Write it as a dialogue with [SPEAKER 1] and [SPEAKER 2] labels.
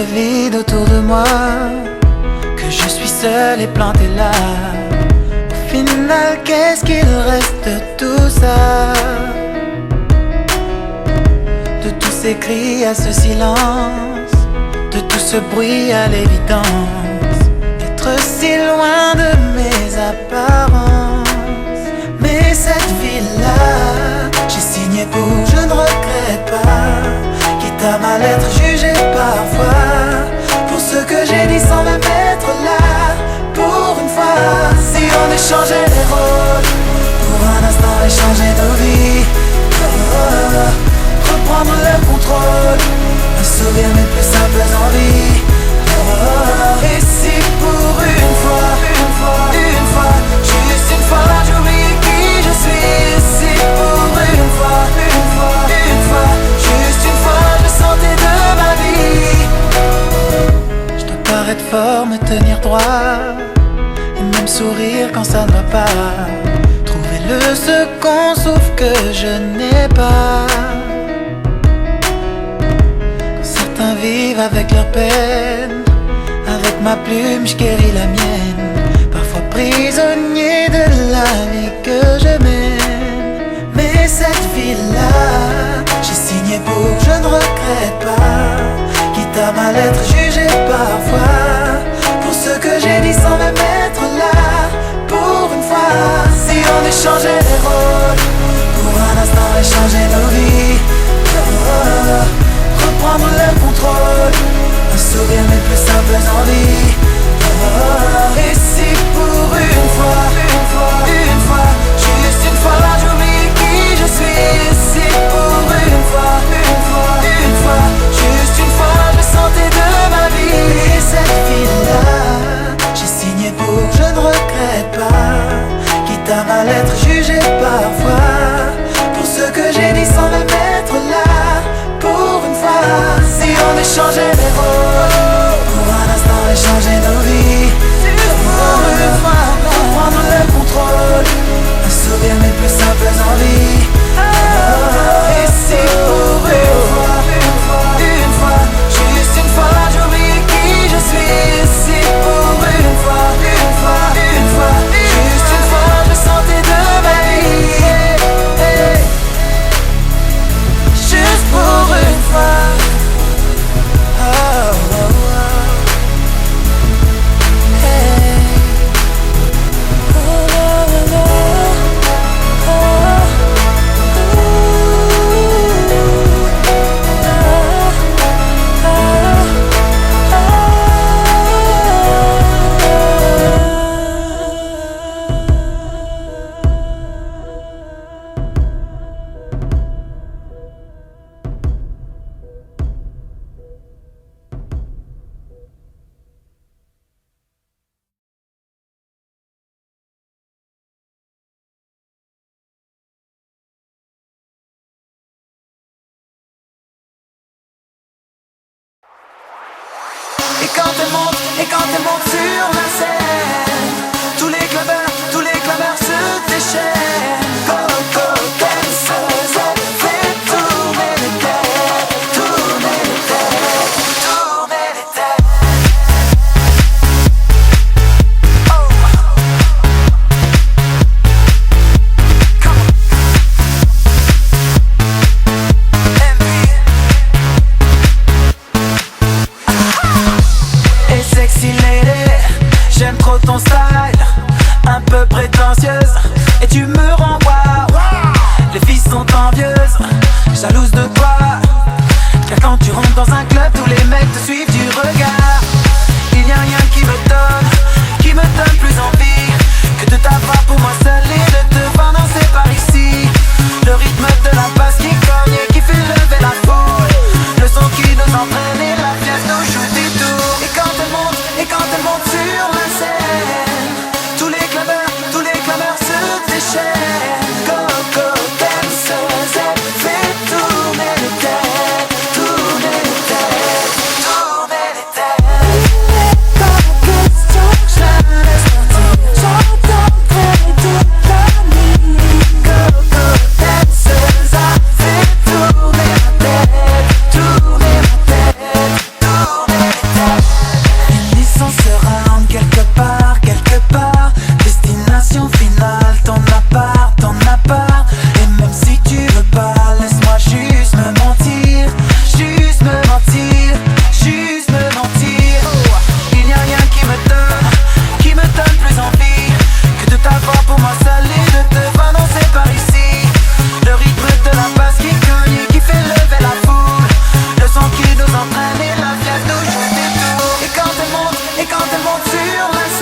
[SPEAKER 1] vide autour de moi, que je suis seul et planté là. Au final, qu'est-ce qu'il reste de tout ça? De tous ces cris à ce silence, de tout ce bruit à l'évidence, d'être si loin de mes apparences. Mais cette vie-là, j'ai signé pour, je ne regrette pas. Quitte à mal être jugé parfois pour ce que j'ai dit sans même être là. Pour une fois, si on échangeait les rôles, pour un instant échanger nos vies, reprendre le contrôle, un sourire mes plus simples envies. Et si pour une fois, juste une fois, j'oublie qui je suis. Et si pour une fois, juste une fois, je sentais de ma vie. Je dois paraître fort, me tenir droit, et même sourire quand ça ne va pas. Trouver le second souffle que je n'ai pas. Quand certains vivent avec leur peine, avec ma plume je guéris la mienne. Parfois prisonnier de la vie que je mène. Mais cette vie-là, j'ai signé pour, je ne regrette pas. Quitte à mal être jugé parfois pour ce que j'ai dit sans même être là. Pour une fois, si on échangeait les rôles, pour un instant échanger nos vies, reprendre le contrôle, un sourire mes plus simples envies. Et si pour une fois, juste une fois, j'oublie qui je suis. Et si pour une fois, juste une fois, je sentais de ma vie. Et cette vie-là, j'ai signé pour, je ne regrette pas. Quitte à mal être jugé parfois pour ce que j'ai dit sans même être là. Pour une fois, si on échangeait les rôles, pour un instant échanger nos vies. Pour une fois, reprendre le contrôle, un sourire mes plus simples envies. Et si pour une fois, juste une fois, j'oublie qui je suis. Et si pour une fois, juste une fois, je sentais de ma vie. Juste pour une fois. Et quand elle monte sur la scène, tous les clameurs se déchaînent. Coco danseuse, elle fait tourner les têtes, tourner les têtes, tourner les têtes. Oh. Come on. MV. Et sexy lady, j'aime trop ton style, un peu prétentieuse, et tu me Et quand elles montent sur la